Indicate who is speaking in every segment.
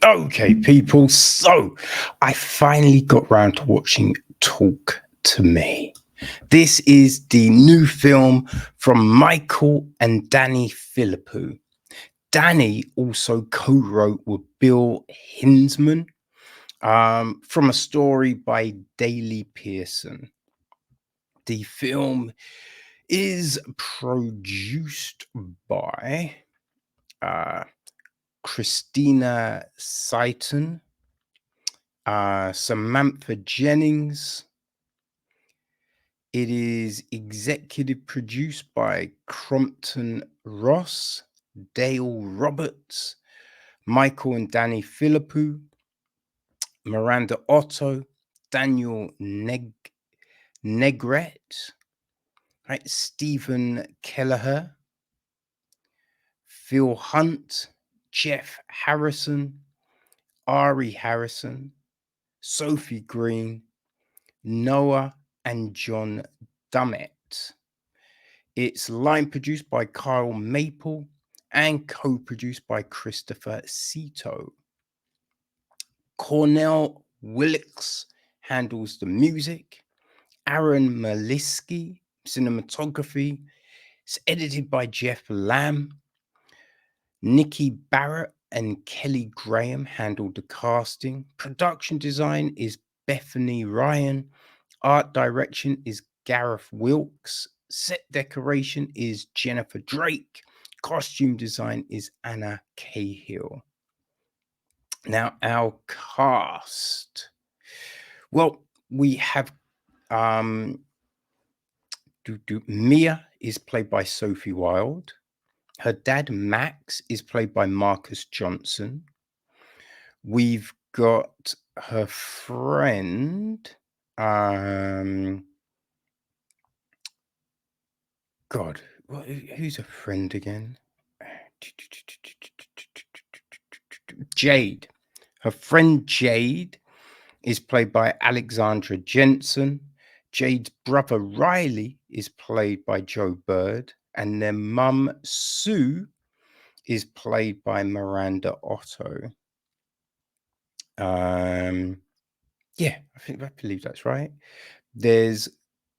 Speaker 1: Okay, people. So I finally got round to watching Talk to Me. This is the new film from Michael and Danny Philippou. Danny also co-wrote with Bill Hinzman from a story by Daley Pearson. The film is produced by uh, Christina Seiton, Samantha Jennings. It is executive produced by Crompton Ross, Dale Roberts, Michael and Danny Philippou, Miranda Otto, Daniel Negrete, right? Stephen Kelleher, Phil Hunt, Jeff Harrison, Ari Harrison, Sophie Green, Noah and John Dummett. It's line produced by Kyle Maple and co-produced by Christopher Cito. Cornell Willicks handles the music. Aaron Maliski, cinematography. It's edited by Jeff Lamb. Nikki Barrett and Kelly Graham handled the casting. Production design is Bethany Ryan. Art direction is Gareth Wilkes. Set decoration is Jennifer Drake. Costume design is Anna Cahill. Now, our cast. Well, we have Mia is played by Sophie Wilde. Her dad, Max, is played by Marcus Johnson. We've got her friend, God, who's a friend again? Jade. Her friend Jade is played by Alexandra Jensen. Jade's brother Riley is played by Joe Bird. And their mum, Sue, is played by Miranda Otto. Yeah, I believe that's right. There's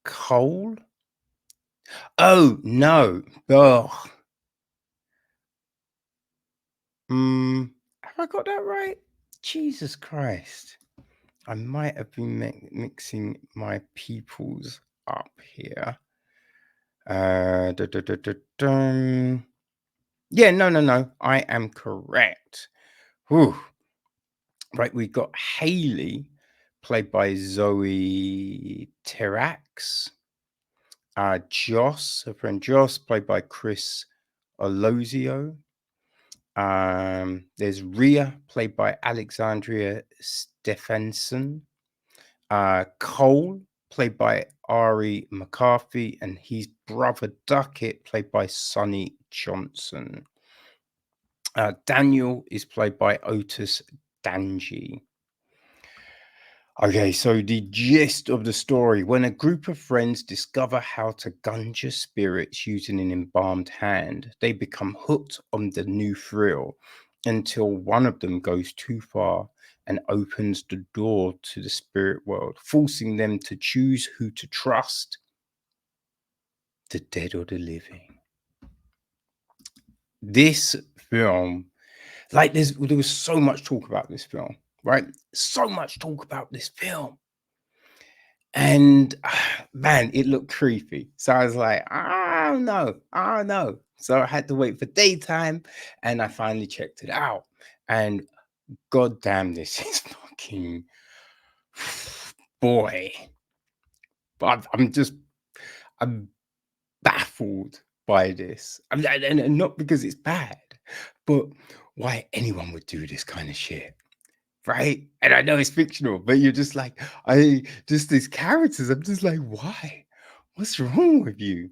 Speaker 1: Cole. Oh no! Oh, have I got that right? Jesus Christ! I might have been mixing my peoples up here. Yeah, no. I am correct. Whew. Right, we've got Haley, played by Zoe Terrax. Joss, her friend Joss, played by Chris Olozio. There's Rhea, played by Alexandria Stephenson. Cole, played by Ari McCarthy, and his brother Duckett, played by Sonny Johnson. Daniel is played by Otis Danji. Okay, so the gist of the story: when a group of friends discover how to conjure spirits using an embalmed hand, they become hooked on the new thrill until one of them goes too far and opens the door to the spirit world, forcing them to choose who to trust, the dead or the living. This film, like there was so much talk about this film, right? So much talk about this film. And man, it looked creepy. So I was like, I don't know. So I had to wait for daytime and I finally checked it out. And god damn, this is fucking boy. But I'm baffled by this. And not because it's bad, but why anyone would do this kind of shit. Right? And I know it's fictional, but you're just like, these characters, I'm just like, why? What's wrong with you?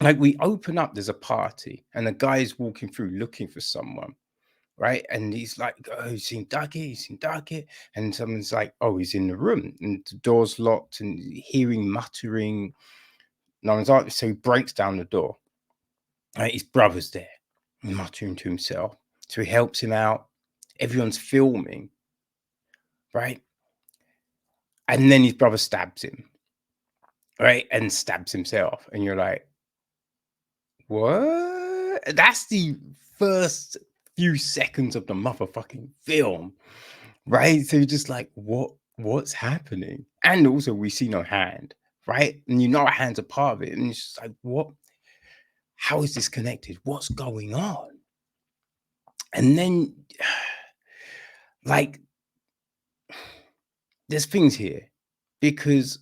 Speaker 1: Like, we open up, there's a party, and a guy is walking through looking for someone, right? And he's like, oh, you seen Ducky? You seen Ducky? And someone's like, oh, he's in the room, and the door's locked, and hearing muttering. No one's like, so he breaks down the door. Right? His brother's there, muttering to himself. So he helps him out. Everyone's filming, right? And then his brother stabs him, right? And stabs himself. And you're like, what? That's the first few seconds of the motherfucking film, right? So you're just like, what's happening? And also we see no hand, right? And you know our hands are part of it. And it's just like, what? How is this connected? What's going on? And then like there's things here because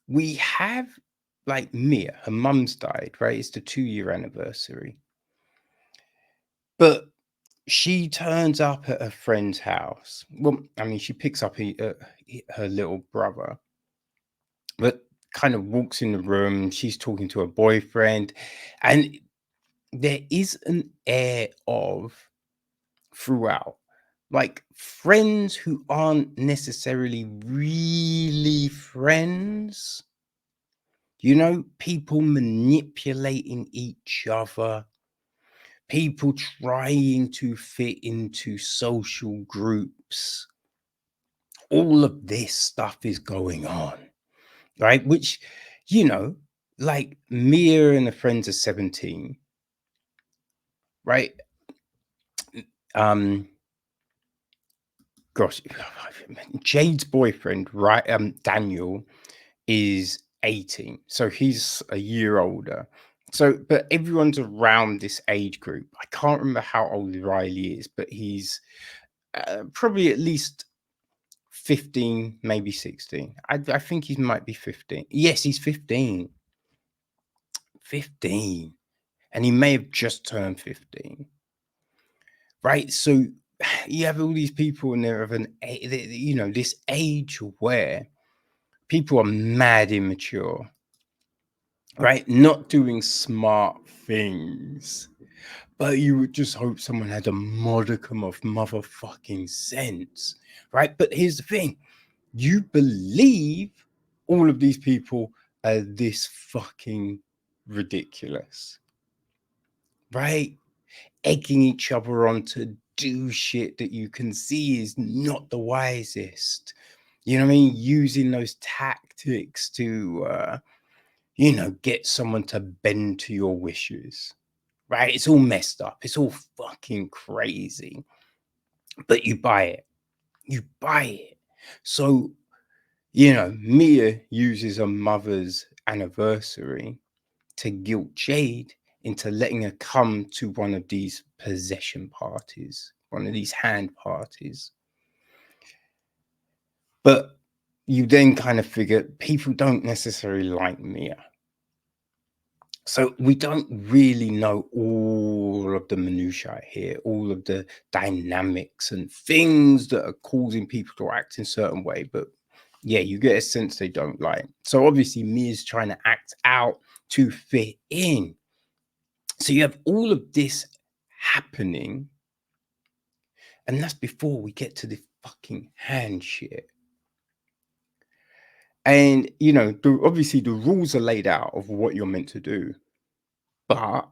Speaker 1: we have like Mia, her mum's died, right? It's the 2-year anniversary. But she turns up at her friend's house. Well, I mean, she picks up her little brother, but kind of walks in the room. She's talking to her boyfriend, and there is an air of throughout, like friends who aren't necessarily really friends. You know, people manipulating each other, people trying to fit into social groups. All of this stuff is going on, right? Which, you know, like Mia and the friends are 17, right? Um, gosh, Jade's boyfriend, right? Daniel is 18, so he's a year older. So, but everyone's around this age group. I can't remember how old Riley is, but he's probably at least 15, maybe 16. I think he might be 15. Yes, he's 15. 15. And he may have just turned 15. Right? So you have all these people and they're of you know, this age where people are mad immature, right? Not doing smart things. But you would just hope someone had a modicum of motherfucking sense, right? But here's the thing. You believe all of these people are this fucking ridiculous, right? Egging each other on to do shit that you can see is not the wisest. You know what I mean? Using those tactics to, you know, get someone to bend to your wishes, right? It's all messed up. It's all fucking crazy, but you buy it. You buy it. So, you know, Mia uses her mother's anniversary to guilt Jade into letting her come to one of these possession parties, one of these hand parties. But you then kind of figure people don't necessarily like Mia. So we don't really know all of the minutiae here, all of the dynamics and things that are causing people to act in a certain way. But yeah, you get a sense they don't like. So obviously Mia's trying to act out to fit in. So you have all of this happening, and that's before we get to the fucking hand shit. And you know, obviously the rules are laid out of what you're meant to do, but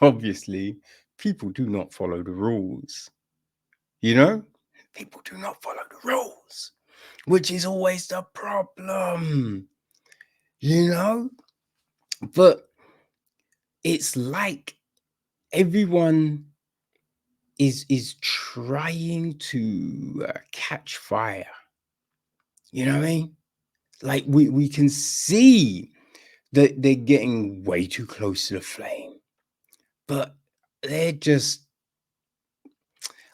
Speaker 1: obviously people do not follow the rules. You know, people do not follow the rules, which is always the problem. You know, but it's like everyone is trying to catch fire. You know what I mean? Like we can see that they're getting way too close to the flame, but they're just,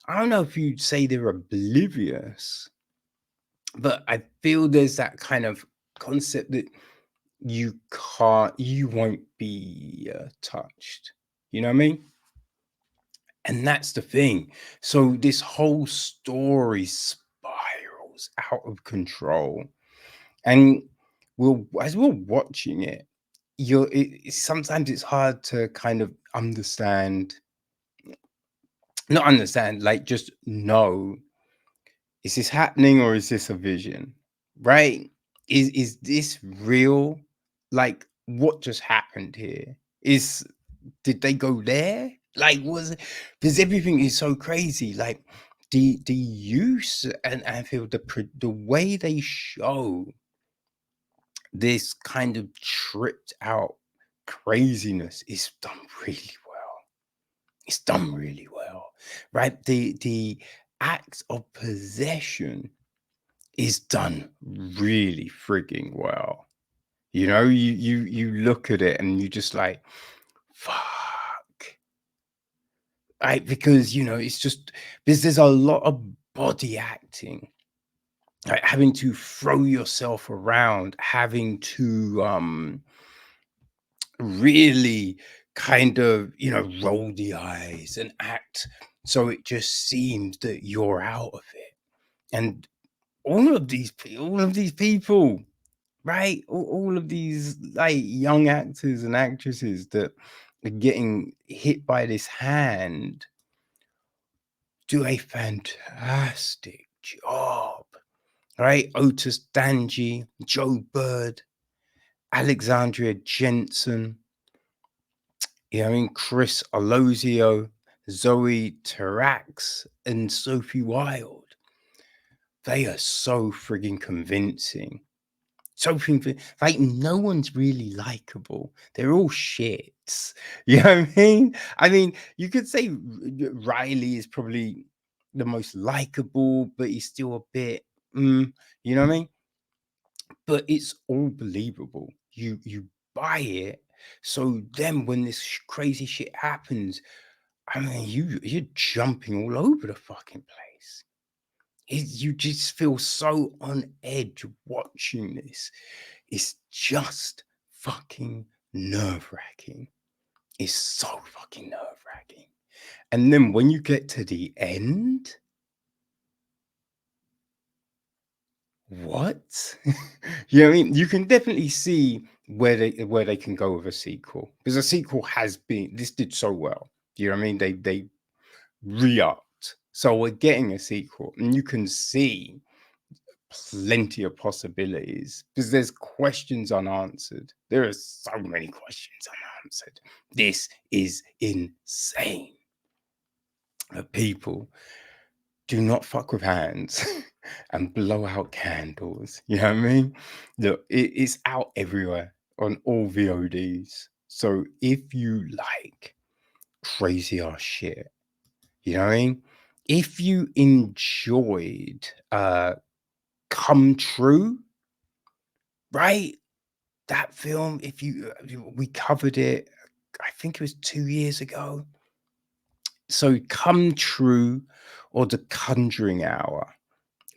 Speaker 1: I don't know if you'd say they're oblivious, but I feel there's that kind of concept that you won't be touched. You know what I mean? And that's the thing. So this whole story spirals out of control. And as we're watching it, sometimes it's hard to kind of understand, not understand, like just know, is this happening or is this a vision? Right? Is this real? Like what just happened here? Did they go there? Like was it, because everything is so crazy. Like the use, and I feel the way they show this kind of tripped out craziness is done really well. It's done really well, right? The act of possession is done really frigging well. You know, you look at it and you just like, fuck. Right? Because it's just because there's a lot of body acting, like having to throw yourself around, having to really kind of roll the eyes and act so it just seems that you're out of it. And all of these people, right? All of these like young actors and actresses that are getting hit by this hand do a fantastic job, right? Otis Danji, Joe Bird, Alexandria Jensen, I mean, Chris Alozio, Zoe Tarax, and Sophie Wilde. They are so frigging convincing. Like no one's really likable. They're all shits. You know what I mean? I mean, you could say Riley is probably the most likable, but he's still a bit, you know what I mean? But it's all believable. You buy it. So then when this crazy shit happens, I mean, you're jumping all over the fucking place. You just feel so on edge watching this. It's just fucking nerve wracking. It's so fucking nerve wracking. And then when you get to the end, what? You know what I mean? You can definitely see where they can go with a sequel, because a sequel has been, this did so well. You know what I mean? They re-upped. So we're getting a sequel, and you can see plenty of possibilities because there's questions unanswered. There are so many questions unanswered. This is insane. People, do not fuck with hands and blow out candles. You know what I mean? Look, it's out everywhere on all VODs. So if you like crazy ass shit, you know what I mean? If you enjoyed Come True, right? That film, if we covered it, I think it was 2 years ago. So Come True, or The Conjuring Hour,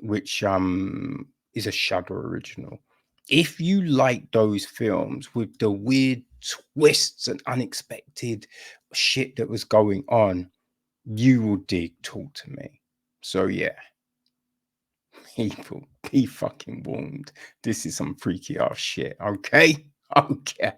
Speaker 1: which is a Shudder original. If you like those films with the weird twists and unexpected shit that was going on, you will dig Talk to Me. So yeah, people, be fucking warned. This is some freaky ass shit. Okay. Okay.